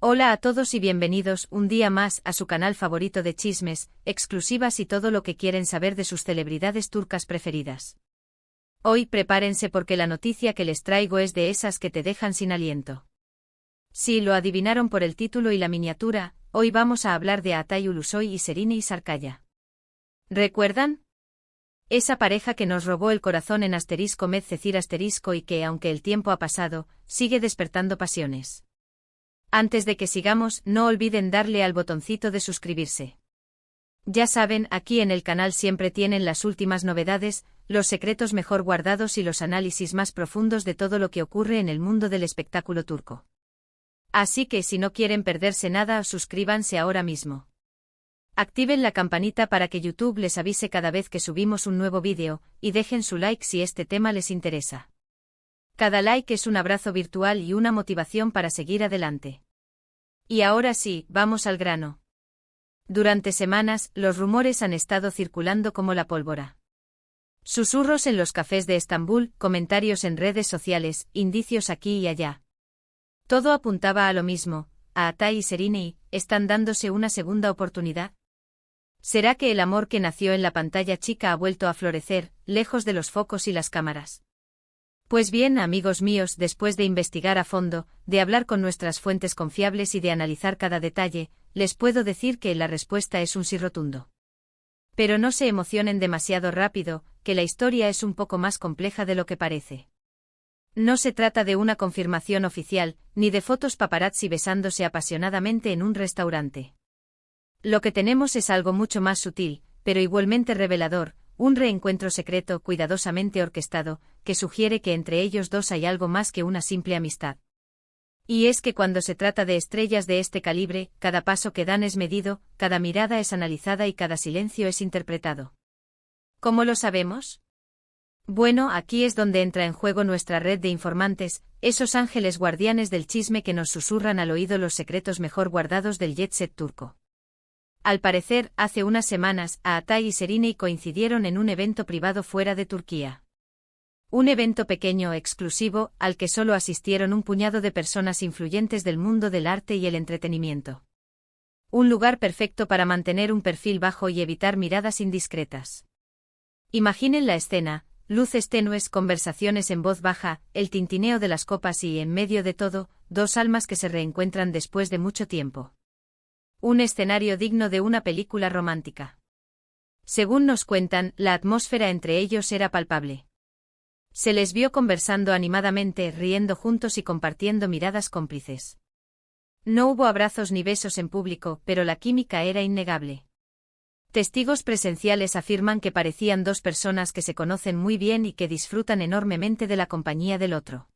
Hola a todos y bienvenidos un día más a su canal favorito de chismes, exclusivas y todo lo que quieren saber de sus celebridades turcas preferidas. Hoy prepárense porque la noticia que les traigo es de esas que te dejan sin aliento. Si lo adivinaron por el título y la miniatura, hoy vamos a hablar de Altay Ulusoy y Serine Sarıkaya. ¿Recuerdan? Esa pareja que nos robó el corazón en *Med Cecir* y que, aunque el tiempo ha pasado, sigue despertando pasiones. Antes de que sigamos, no olviden darle al botoncito de suscribirse. Ya saben, aquí en el canal siempre tienen las últimas novedades, los secretos mejor guardados y los análisis más profundos de todo lo que ocurre en el mundo del espectáculo turco. Así que si no quieren perderse nada, suscríbanse ahora mismo. Activen la campanita para que YouTube les avise cada vez que subimos un nuevo vídeo, y dejen su like si este tema les interesa. Cada like es un abrazo virtual y una motivación para seguir adelante. Y ahora sí, vamos al grano. Durante semanas, los rumores han estado circulando como la pólvora. Susurros en los cafés de Estambul, comentarios en redes sociales, indicios aquí y allá. Todo apuntaba a lo mismo, a Altay y Serine, ¿están dándose una segunda oportunidad? ¿Será que el amor que nació en la pantalla chica ha vuelto a florecer, lejos de los focos y las cámaras? Pues bien, amigos míos, después de investigar a fondo, de hablar con nuestras fuentes confiables y de analizar cada detalle, les puedo decir que la respuesta es un sí rotundo. Pero no se emocionen demasiado rápido, que la historia es un poco más compleja de lo que parece. No se trata de una confirmación oficial, ni de fotos paparazzi besándose apasionadamente en un restaurante. Lo que tenemos es algo mucho más sutil, pero igualmente revelador, un reencuentro secreto cuidadosamente orquestado, que sugiere que entre ellos dos hay algo más que una simple amistad. Y es que cuando se trata de estrellas de este calibre, cada paso que dan es medido, cada mirada es analizada y cada silencio es interpretado. ¿Cómo lo sabemos? Bueno, aquí es donde entra en juego nuestra red de informantes, esos ángeles guardianes del chisme que nos susurran al oído los secretos mejor guardados del jet set turco. Al parecer, hace unas semanas, Altay y Serine coincidieron en un evento privado fuera de Turquía. Un evento pequeño, exclusivo, al que solo asistieron un puñado de personas influyentes del mundo del arte y el entretenimiento. Un lugar perfecto para mantener un perfil bajo y evitar miradas indiscretas. Imaginen la escena, luces tenues, conversaciones en voz baja, el tintineo de las copas y, en medio de todo, dos almas que se reencuentran después de mucho tiempo. Un escenario digno de una película romántica. Según nos cuentan, la atmósfera entre ellos era palpable. Se les vio conversando animadamente, riendo juntos y compartiendo miradas cómplices. No hubo abrazos ni besos en público, pero la química era innegable. Testigos presenciales afirman que parecían dos personas que se conocen muy bien y que disfrutan enormemente de la compañía del otro.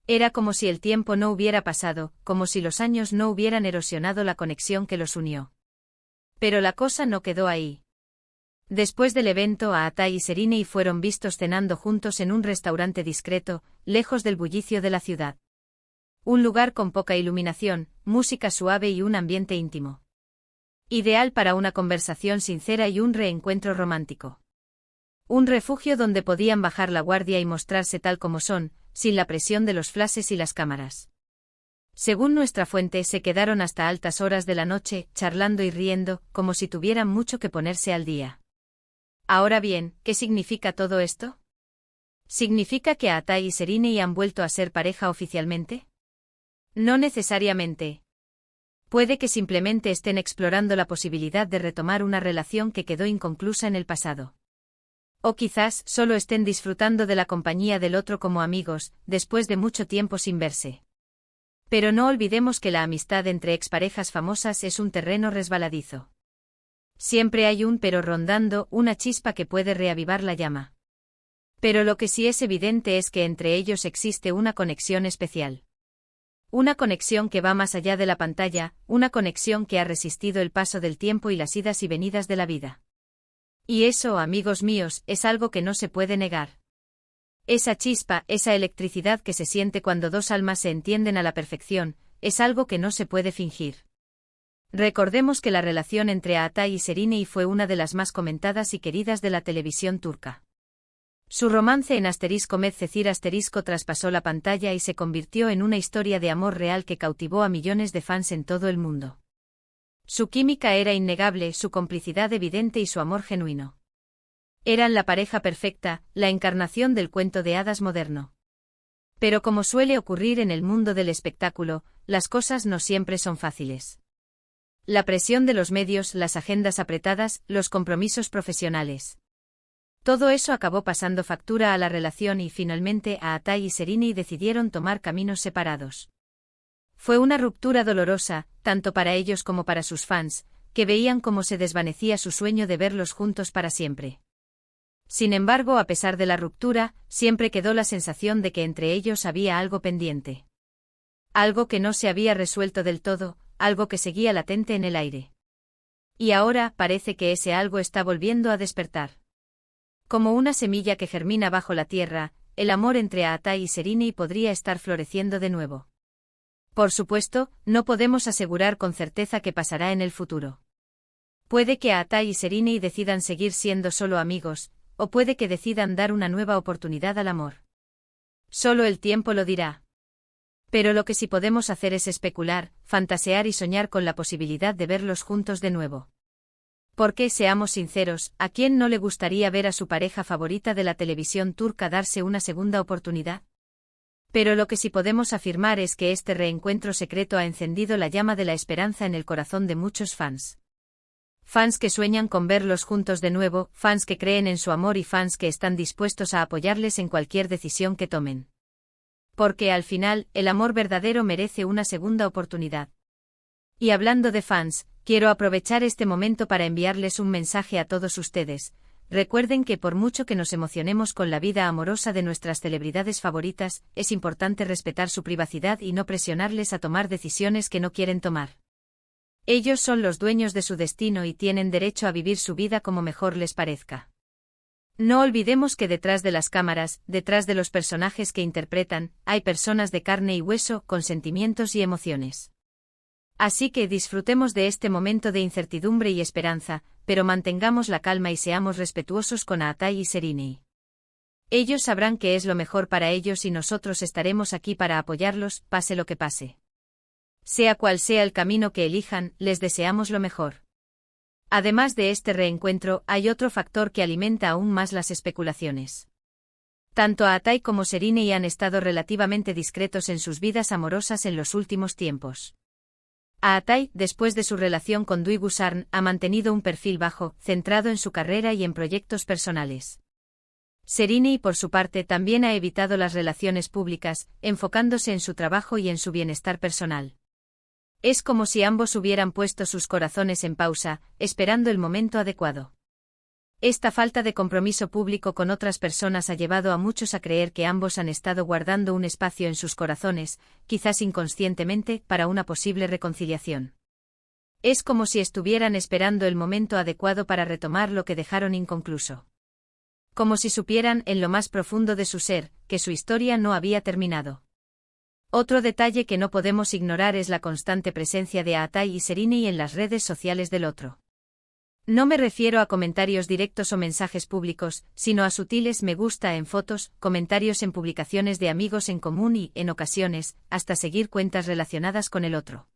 Era como si el tiempo no hubiera pasado, como si los años no hubieran erosionado la conexión que los unió. Pero la cosa no quedó ahí. Después del evento, Altay y Serine fueron vistos cenando juntos en un restaurante discreto, lejos del bullicio de la ciudad. Un lugar con poca iluminación, música suave y un ambiente íntimo. Ideal para una conversación sincera y un reencuentro romántico. Un refugio donde podían bajar la guardia y mostrarse tal como son, sin la presión de los flashes y las cámaras. Según nuestra fuente, se quedaron hasta altas horas de la noche, charlando y riendo, como si tuvieran mucho que ponerse al día. Ahora bien, ¿qué significa todo esto? ¿Significa que Altay y Serine han vuelto a ser pareja oficialmente? No necesariamente. Puede que simplemente estén explorando la posibilidad de retomar una relación que quedó inconclusa en el pasado. O quizás solo estén disfrutando de la compañía del otro como amigos, después de mucho tiempo sin verse. Pero no olvidemos que la amistad entre exparejas famosas es un terreno resbaladizo. Siempre hay un pero rondando, una chispa que puede reavivar la llama. Pero lo que sí es evidente es que entre ellos existe una conexión especial. Una conexión que va más allá de la pantalla, una conexión que ha resistido el paso del tiempo y las idas y venidas de la vida. Y eso, amigos míos, es algo que no se puede negar. Esa chispa, esa electricidad que se siente cuando dos almas se entienden a la perfección, es algo que no se puede fingir. Recordemos que la relación entre Altay y Serine fue una de las más comentadas y queridas de la televisión turca. Su romance en *Medcecir* traspasó la pantalla y se convirtió en una historia de amor real que cautivó a millones de fans en todo el mundo. Su química era innegable, su complicidad evidente y su amor genuino. Eran la pareja perfecta, la encarnación del cuento de hadas moderno. Pero como suele ocurrir en el mundo del espectáculo, las cosas no siempre son fáciles. La presión de los medios, las agendas apretadas, los compromisos profesionales. Todo eso acabó pasando factura a la relación y finalmente Atay y Serrini decidieron tomar caminos separados. Fue una ruptura dolorosa, tanto para ellos como para sus fans, que veían cómo se desvanecía su sueño de verlos juntos para siempre. Sin embargo, a pesar de la ruptura, siempre quedó la sensación de que entre ellos había algo pendiente. Algo que no se había resuelto del todo, algo que seguía latente en el aire. Y ahora parece que ese algo está volviendo a despertar. Como una semilla que germina bajo la tierra, el amor entre Atay y Serrini podría estar floreciendo de nuevo. Por supuesto, no podemos asegurar con certeza qué pasará en el futuro. Puede que Atay y Serrini decidan seguir siendo solo amigos, o puede que decidan dar una nueva oportunidad al amor. Solo el tiempo lo dirá. Pero lo que sí podemos hacer es especular, fantasear y soñar con la posibilidad de verlos juntos de nuevo. Porque, seamos sinceros, ¿a quién no le gustaría ver a su pareja favorita de la televisión turca darse una segunda oportunidad? Pero lo que sí podemos afirmar es que este reencuentro secreto ha encendido la llama de la esperanza en el corazón de muchos fans. Fans que sueñan con verlos juntos de nuevo, fans que creen en su amor y fans que están dispuestos a apoyarles en cualquier decisión que tomen. Porque al final, el amor verdadero merece una segunda oportunidad. Y hablando de fans, quiero aprovechar este momento para enviarles un mensaje a todos ustedes. Recuerden que por mucho que nos emocionemos con la vida amorosa de nuestras celebridades favoritas, es importante respetar su privacidad y no presionarles a tomar decisiones que no quieren tomar. Ellos son los dueños de su destino y tienen derecho a vivir su vida como mejor les parezca. No olvidemos que detrás de las cámaras, detrás de los personajes que interpretan, hay personas de carne y hueso, con sentimientos y emociones. Así que disfrutemos de este momento de incertidumbre y esperanza, pero mantengamos la calma y seamos respetuosos con Atay y Serrini. Ellos sabrán qué es lo mejor para ellos y nosotros estaremos aquí para apoyarlos, pase lo que pase. Sea cual sea el camino que elijan, les deseamos lo mejor. Además de este reencuentro, hay otro factor que alimenta aún más las especulaciones. Tanto Atay como Serrini han estado relativamente discretos en sus vidas amorosas en los últimos tiempos. Atay, después de su relación con Duygu Sarn, ha mantenido un perfil bajo, centrado en su carrera y en proyectos personales. Serrini, por su parte, también ha evitado las relaciones públicas, enfocándose en su trabajo y en su bienestar personal. Es como si ambos hubieran puesto sus corazones en pausa, esperando el momento adecuado. Esta falta de compromiso público con otras personas ha llevado a muchos a creer que ambos han estado guardando un espacio en sus corazones, quizás inconscientemente, para una posible reconciliación. Es como si estuvieran esperando el momento adecuado para retomar lo que dejaron inconcluso. Como si supieran, en lo más profundo de su ser, que su historia no había terminado. Otro detalle que no podemos ignorar es la constante presencia de Atay y Serrini en las redes sociales del otro. No me refiero a comentarios directos o mensajes públicos, sino a sutiles me gusta en fotos, comentarios en publicaciones de amigos en común y, en ocasiones, hasta seguir cuentas relacionadas con el otro.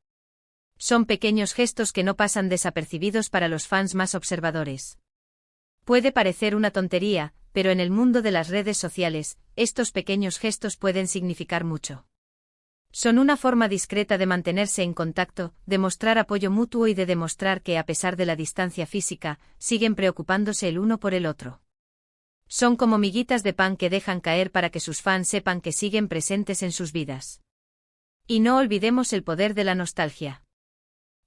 Son pequeños gestos que no pasan desapercibidos para los fans más observadores. Puede parecer una tontería, pero en el mundo de las redes sociales, estos pequeños gestos pueden significar mucho. Son una forma discreta de mantenerse en contacto, de mostrar apoyo mutuo y de demostrar que a pesar de la distancia física, siguen preocupándose el uno por el otro. Son como miguitas de pan que dejan caer para que sus fans sepan que siguen presentes en sus vidas. Y no olvidemos el poder de la nostalgia.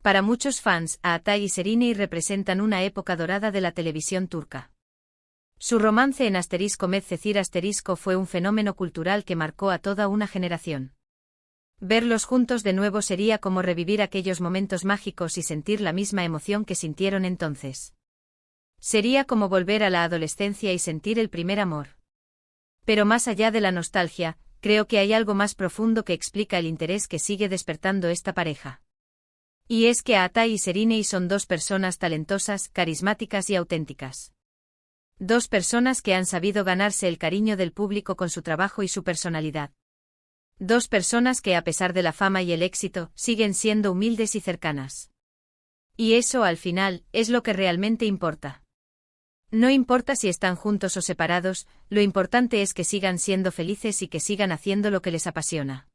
Para muchos fans, Atay y Serrini representan una época dorada de la televisión turca. Su romance en *Medcecir* fue un fenómeno cultural que marcó a toda una generación. Verlos juntos de nuevo sería como revivir aquellos momentos mágicos y sentir la misma emoción que sintieron entonces. Sería como volver a la adolescencia y sentir el primer amor. Pero más allá de la nostalgia, creo que hay algo más profundo que explica el interés que sigue despertando esta pareja. Y es que Atay y Serrini son dos personas talentosas, carismáticas y auténticas. Dos personas que han sabido ganarse el cariño del público con su trabajo y su personalidad. Dos personas que, a pesar de la fama y el éxito, siguen siendo humildes y cercanas. Y eso, al final, es lo que realmente importa. No importa si están juntos o separados, lo importante es que sigan siendo felices y que sigan haciendo lo que les apasiona.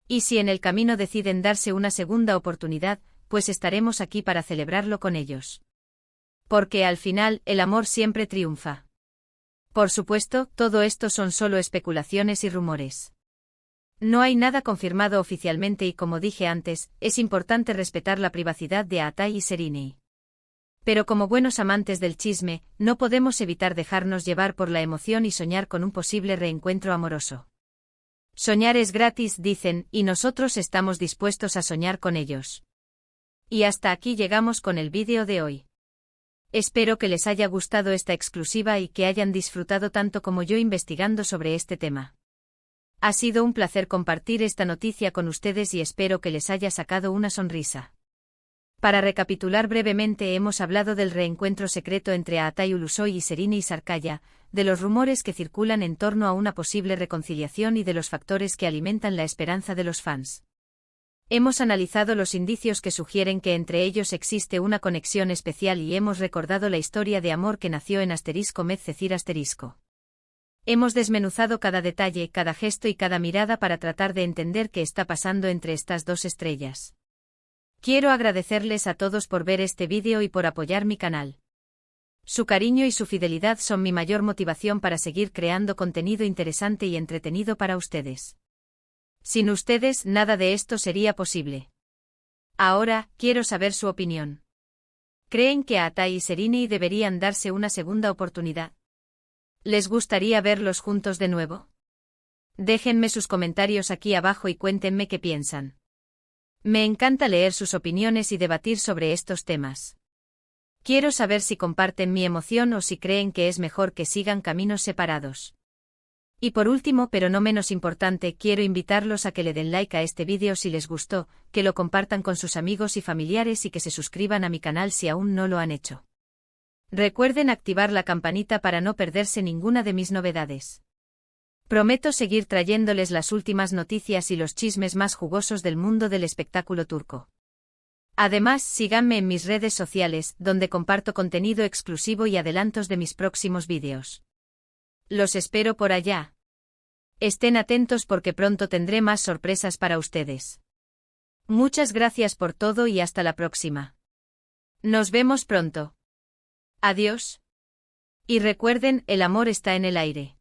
Y si en el camino deciden darse una segunda oportunidad, pues estaremos aquí para celebrarlo con ellos. Porque al final, el amor siempre triunfa. Por supuesto, todo esto son solo especulaciones y rumores. No hay nada confirmado oficialmente y, como dije antes, es importante respetar la privacidad de Atai y Serrini. Pero como buenos amantes del chisme, no podemos evitar dejarnos llevar por la emoción y soñar con un posible reencuentro amoroso. Soñar es gratis, dicen, y nosotros estamos dispuestos a soñar con ellos. Y hasta aquí llegamos con el vídeo de hoy. Espero que les haya gustado esta exclusiva y que hayan disfrutado tanto como yo investigando sobre este tema. Ha sido un placer compartir esta noticia con ustedes y espero que les haya sacado una sonrisa. Para recapitular brevemente, hemos hablado del reencuentro secreto entre Atai Ulusoy y Serrini Sarkaya, de los rumores que circulan en torno a una posible reconciliación y de los factores que alimentan la esperanza de los fans. Hemos analizado los indicios que sugieren que entre ellos existe una conexión especial y hemos recordado la historia de amor que nació en *Med_Cecir*. Hemos desmenuzado cada detalle, cada gesto y cada mirada para tratar de entender qué está pasando entre estas dos estrellas. Quiero agradecerles a todos por ver este vídeo y por apoyar mi canal. Su cariño y su fidelidad son mi mayor motivación para seguir creando contenido interesante y entretenido para ustedes. Sin ustedes, nada de esto sería posible. Ahora, quiero saber su opinión. ¿Creen que Atai y Serrini deberían darse una segunda oportunidad? ¿Les gustaría verlos juntos de nuevo? Déjenme sus comentarios aquí abajo y cuéntenme qué piensan. Me encanta leer sus opiniones y debatir sobre estos temas. Quiero saber si comparten mi emoción o si creen que es mejor que sigan caminos separados. Y por último, pero no menos importante, quiero invitarlos a que le den like a este vídeo si les gustó, que lo compartan con sus amigos y familiares y que se suscriban a mi canal si aún no lo han hecho. Recuerden activar la campanita para no perderse ninguna de mis novedades. Prometo seguir trayéndoles las últimas noticias y los chismes más jugosos del mundo del espectáculo turco. Además, síganme en mis redes sociales, donde comparto contenido exclusivo y adelantos de mis próximos vídeos. Los espero por allá. Estén atentos porque pronto tendré más sorpresas para ustedes. Muchas gracias por todo y hasta la próxima. Nos vemos pronto. Adiós. Y recuerden, el amor está en el aire.